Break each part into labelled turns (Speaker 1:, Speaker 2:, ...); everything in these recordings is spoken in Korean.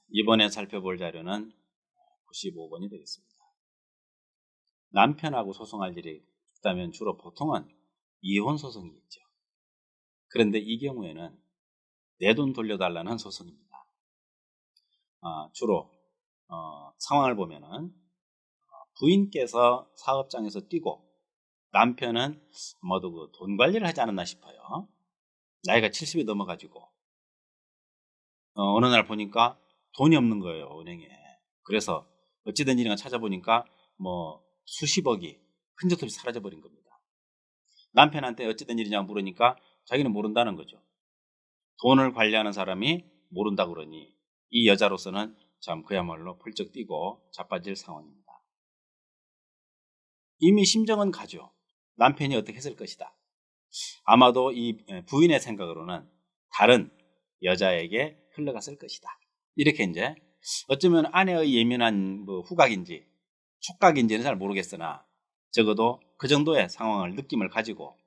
Speaker 1: 이번에 살펴볼 자료는 95번이 되겠습니다. 남편하고 소송할 일이 있다면 주로 보통은 이혼 소송이겠죠. 그런데 이 경우에는 내 돈 돌려달라는 소송입니다. 주로 상황을 보면은 부인께서 사업장에서 뛰고 남편은 아마도 그 돈 관리를 하지 않았나 싶어요. 나이가 70이 넘어가지고 어느 날 보니까 돈이 없는 거예요, 은행에. 그래서 어찌된 일인가 찾아보니까 뭐 수십억이 흔적 없이 사라져버린 겁니다. 남편한테 어찌된 일이냐고 물으니까 자기는 모른다는 거죠. 돈을 관리하는 사람이 모른다 그러니 이 여자로서는 참 그야말로 펄쩍 뛰고 자빠질 상황입니다. 이미 심정은 가죠. 남편이 어떻게 했을 것이다. 아마도 이 부인의 생각으로는 다른 여자에게 흘러갔을 것이다. 이렇게 이제 어쩌면 아내의 예민한 후각인지 촉각인지는 잘 모르겠으나 적어도 그 정도의 상황을 느낌을 가지고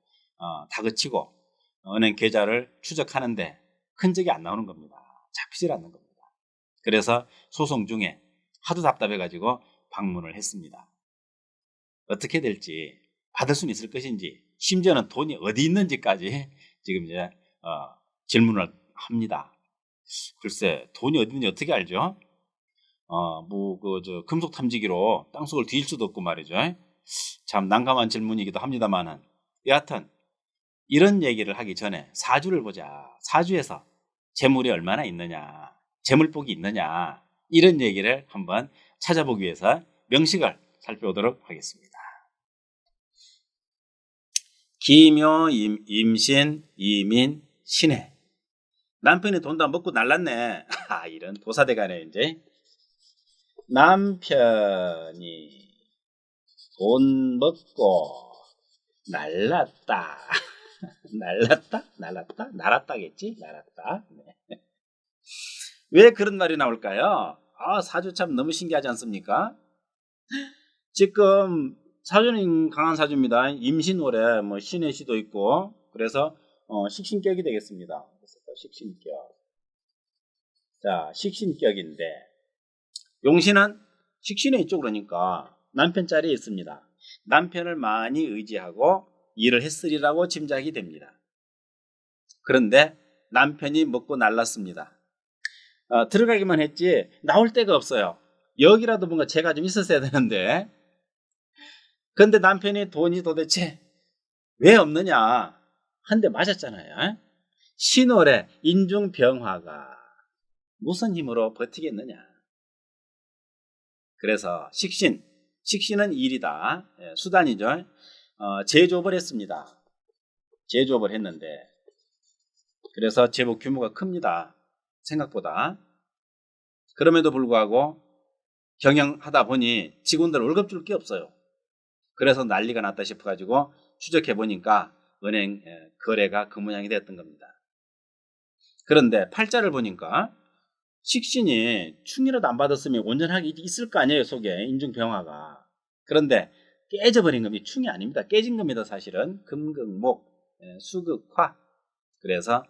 Speaker 1: 다그치고 은행 계좌를 추적하는데 흔적이 안 나오는 겁니다. 잡히질 않는 겁니다. 그래서 소송 중에 하도 답답해가지고 방문을 했습니다. 어떻게 될지, 받을 수는 있을 것인지, 심지어는 돈이 어디 있는지까지 지금 이제 질문을 합니다. 글쎄, 돈이 어디 있는지 어떻게 알죠? 금속 탐지기로 땅속을 뒤질 수도 없고 말이죠. 참 난감한 질문이기도 합니다만은, 여하튼 이런 얘기를 하기 전에 사주를 보자. 사주에서 재물이 얼마나 있느냐, 재물복이 있느냐, 이런 얘기를 한번 찾아보기 위해서 명식을 살펴보도록 하겠습니다. 기묘, 임신, 이민, 신해. 남편이 돈 다 먹고 날랐네. 이런 도사대가네. 이제 남편이 돈 먹고 날랐다. 날았다겠지? 날았다. 네. 왜 그런 말이 나올까요? 사주 참 너무 신기하지 않습니까? 지금 사주는 강한 사주입니다. 임신월에 신의 시도 있고, 그래서 식신격이 되겠습니다. 식신격. 자, 식신격인데 용신은 식신에 있죠. 그러니까 남편 자리에 있습니다. 남편을 많이 의지하고 일을 했으리라고 짐작이 됩니다. 그런데 남편이 먹고 날랐습니다. 들어가기만 했지 나올 데가 없어요. 여기라도 뭔가 재가 좀 있었어야 되는데, 근데 남편이 돈이 도대체 왜 없느냐? 한 대 맞았잖아요. 신월에 인중병화가 무슨 힘으로 버티겠느냐? 그래서 식신은 일이다. 수단이죠. 제조업을 했습니다. 제조업을 했는데, 그래서 제법 규모가 큽니다. 생각보다. 그럼에도 불구하고 경영하다 보니 직원들 월급 줄 게 없어요. 그래서 난리가 났다 싶어가지고 추적해 보니까 은행 거래가 그 모양이 됐던 겁니다. 그런데 팔자를 보니까 식신이 충이라도 안 받았으면 온전하게 있을 거 아니에요, 속에 인중병화가. 그런데 깨져버린 겁니다. 충이 아닙니다. 깨진 겁니다. 사실은 금극목, 수극화. 그래서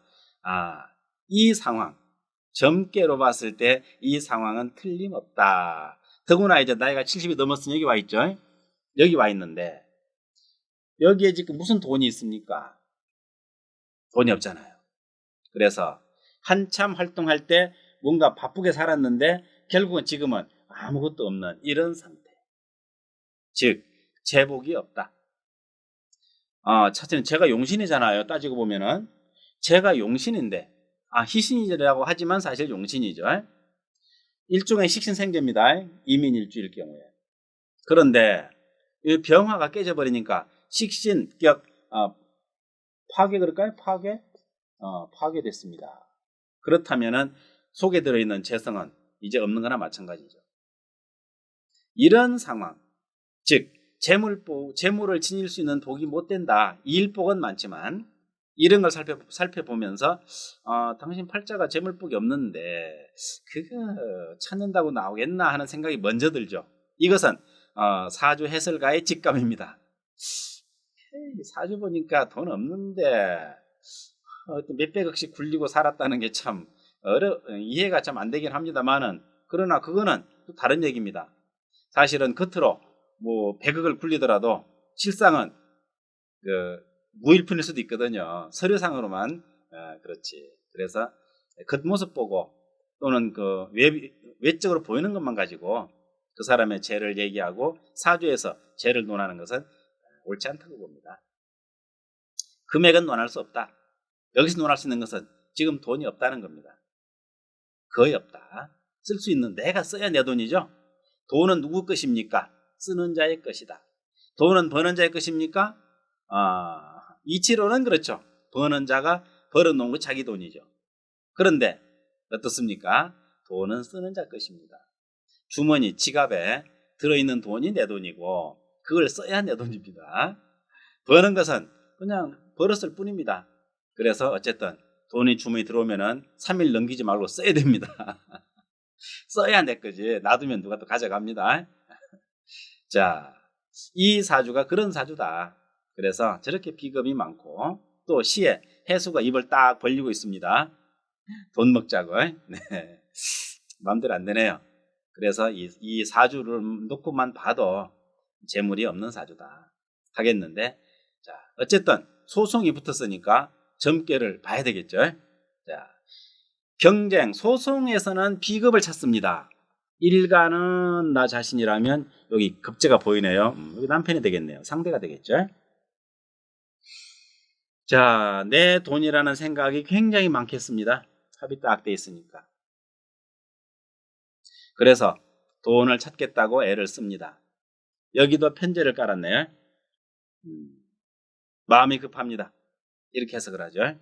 Speaker 1: 이 상황, 점괘로 봤을 때 이 상황은 틀림없다. 더구나 이제 나이가 70이 넘었으니 여기 와 있죠. 여기 와 있는데 여기에 지금 무슨 돈이 있습니까? 돈이 없잖아요. 그래서 한참 활동할 때 뭔가 바쁘게 살았는데 결국은 지금은 아무것도 없는 이런 상태. 즉 재복이 없다. 첫째는 제가 용신이잖아요. 따지고 보면은 제가 용신인데 희신이라고 하지만 사실 용신이죠. 일종의 식신생재입니다. 이민일주일 경우에. 그런데 이 병화가 깨져버리니까 식신격 파괴 그럴까요? 파괴됐습니다. 그렇다면은 속에 들어있는 재성은 이제 없는 거나 마찬가지죠. 이런 상황, 즉 재물을 지닐 수 있는 복이 못 된다. 일복은 많지만 이런 걸 살펴보면서 당신 팔자가 재물복이 없는데 그거 찾는다고 나오겠나 하는 생각이 먼저 들죠. 이것은 사주 해설가의 직감입니다. 사주 보니까 돈 없는데 몇백억씩 굴리고 살았다는 게 참 이해가 좀 안 되긴 합니다만은, 그러나 그거는 또 다른 얘기입니다. 사실은 겉으로 뭐 100억을 굴리더라도 실상은 무일푼일 수도 있거든요. 서류상으로만. 그렇지. 그래서 겉모습 보고 또는 외적으로 보이는 것만 가지고 그 사람의 죄를 얘기하고 사주에서 죄를 논하는 것은 옳지 않다고 봅니다. 금액은 논할 수 없다. 여기서 논할 수 있는 것은 지금 돈이 없다는 겁니다. 거의 없다. 쓸 수 있는, 내가 써야 내 돈이죠. 돈은 누구 것입니까? 쓰는 자의 것이다. 돈은 버는 자의 것입니까? 이치로는 그렇죠. 버는 자가 벌어놓은 거 자기 돈이죠. 그런데 어떻습니까? 돈은 쓰는 자 것입니다. 주머니, 지갑에 들어있는 돈이 내 돈이고 그걸 써야 내 돈입니다. 버는 것은 그냥 벌었을 뿐입니다. 그래서 어쨌든 돈이 주머니 들어오면은 3일 넘기지 말고 써야 됩니다. 써야 내 거지. 놔두면 누가 또 가져갑니다. 자, 이 사주가 그런 사주다. 그래서 저렇게 비겁이 많고 또 시에 해수가 입을 딱 벌리고 있습니다. 돈 먹자고. 네. 마음대로 안 되네요. 그래서 이 사주를 놓고만 봐도 재물이 없는 사주다 하겠는데, 자, 어쨌든 소송이 붙었으니까 점괘를 봐야 되겠죠. 자, 경쟁, 소송에서는 비겁을 찾습니다. 일가는 나 자신이라면 여기 급제가 보이네요. 여기 남편이 되겠네요. 상대가 되겠죠. 자, 내 돈이라는 생각이 굉장히 많겠습니다. 합이 딱 돼 있으니까. 그래서 돈을 찾겠다고 애를 씁니다. 여기도 편제를 깔았네요. 마음이 급합니다. 이렇게 해석을 하죠.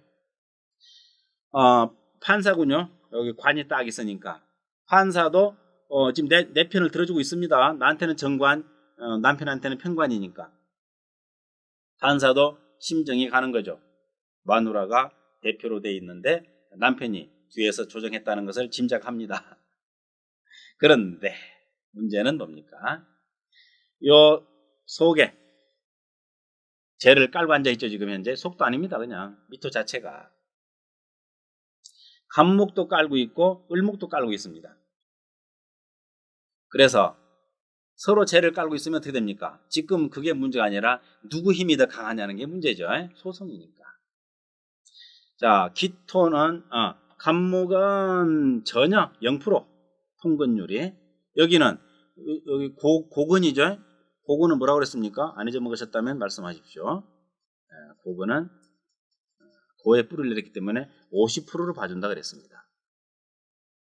Speaker 1: 판사군요. 여기 관이 딱 있으니까. 판사도 지금 내 편을 들어주고 있습니다. 나한테는 정관, 남편한테는 편관이니까. 판사도 심정이 가는 거죠. 마누라가 대표로 돼 있는데 남편이 뒤에서 조정했다는 것을 짐작합니다. 그런데 문제는 뭡니까? 요 속에 재를 깔고 앉아있죠. 지금 현재 속도 아닙니다. 그냥 미토 자체가 간목도 깔고 있고 을목도 깔고 있습니다. 그래서 서로 재를 깔고 있으면 어떻게 됩니까? 지금 그게 문제가 아니라 누구 힘이 더 강하냐는 게 문제죠. 소송이니까. 자, 기토는 간목은 전혀 0% 통근율이. 여기는 여기 고근이죠. 고근은 뭐라고 그랬습니까? 안 잊어먹으셨다면 말씀하십시오. 고근은 고에 뿌리를 내렸기 때문에 50%로 봐준다 그랬습니다.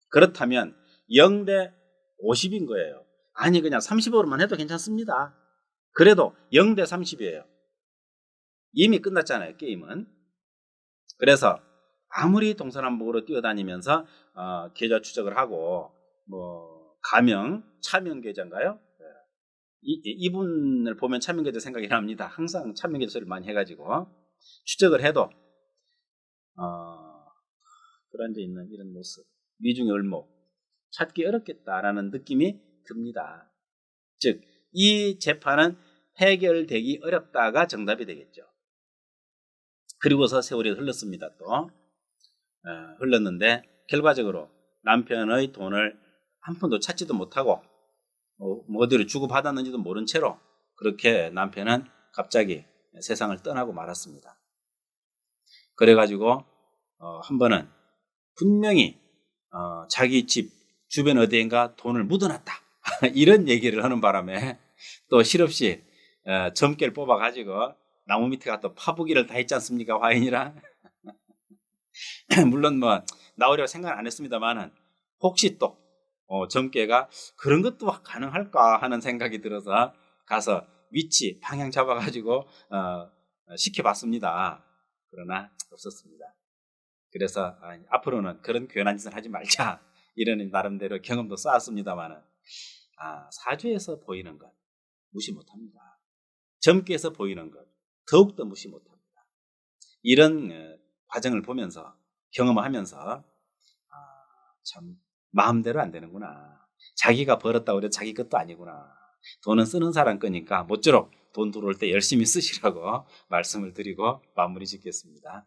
Speaker 1: 그렇다면 0대 50인 거예요. 아니 그냥 30으로만 해도 괜찮습니다. 그래도 0대 30이에요. 이미 끝났잖아요. 게임은. 그래서 아무리 동서남북으로 뛰어다니면서 계좌 추적을 하고 뭐 가명, 차명계좌인가요? 이분을 보면 차명계좌 생각이 납니다. 항상 차명계좌 소리를 많이 해가지고 추적을 해도 그런데 있는 이런 모습, 미중의 을목 찾기 어렵겠다라는 느낌이 듭니다. 즉, 이 재판은 해결되기 어렵다가 정답이 되겠죠. 그리고서 세월이 흘렀습니다. 또 흘렀는데 결과적으로 남편의 돈을 한 푼도 찾지도 못하고 어디로 주고받았는지도 모른 채로 그렇게 남편은 갑자기 세상을 떠나고 말았습니다. 그래가지고 한 번은 분명히 자기 집 주변 어디인가 돈을 묻어놨다 이런 얘기를 하는 바람에 또 실없이 점괘를 뽑아가지고 나무 밑에 가서 파보기를 다 했지 않습니까? 화인이랑 물론 뭐 나오려고 생각 안 했습니다만은 혹시 또 점괘가 그런 것도 가능할까 하는 생각이 들어서 가서 위치 방향 잡아가지고 시켜봤습니다. 그러나 없었습니다. 그래서 앞으로는 그런 괜한 짓을 하지 말자 이런 나름대로 경험도 쌓았습니다만은 사주에서 보이는 것 무시 못합니다. 점괘에서 보이는 것 더욱더 무시 못합니다. 이런 과정을 보면서 경험하면서 참 마음대로 안 되는구나. 자기가 벌었다고 해도 자기 것도 아니구나. 돈은 쓰는 사람 거니까 모쪼록 돈 들어올 때 열심히 쓰시라고 말씀을 드리고 마무리 짓겠습니다.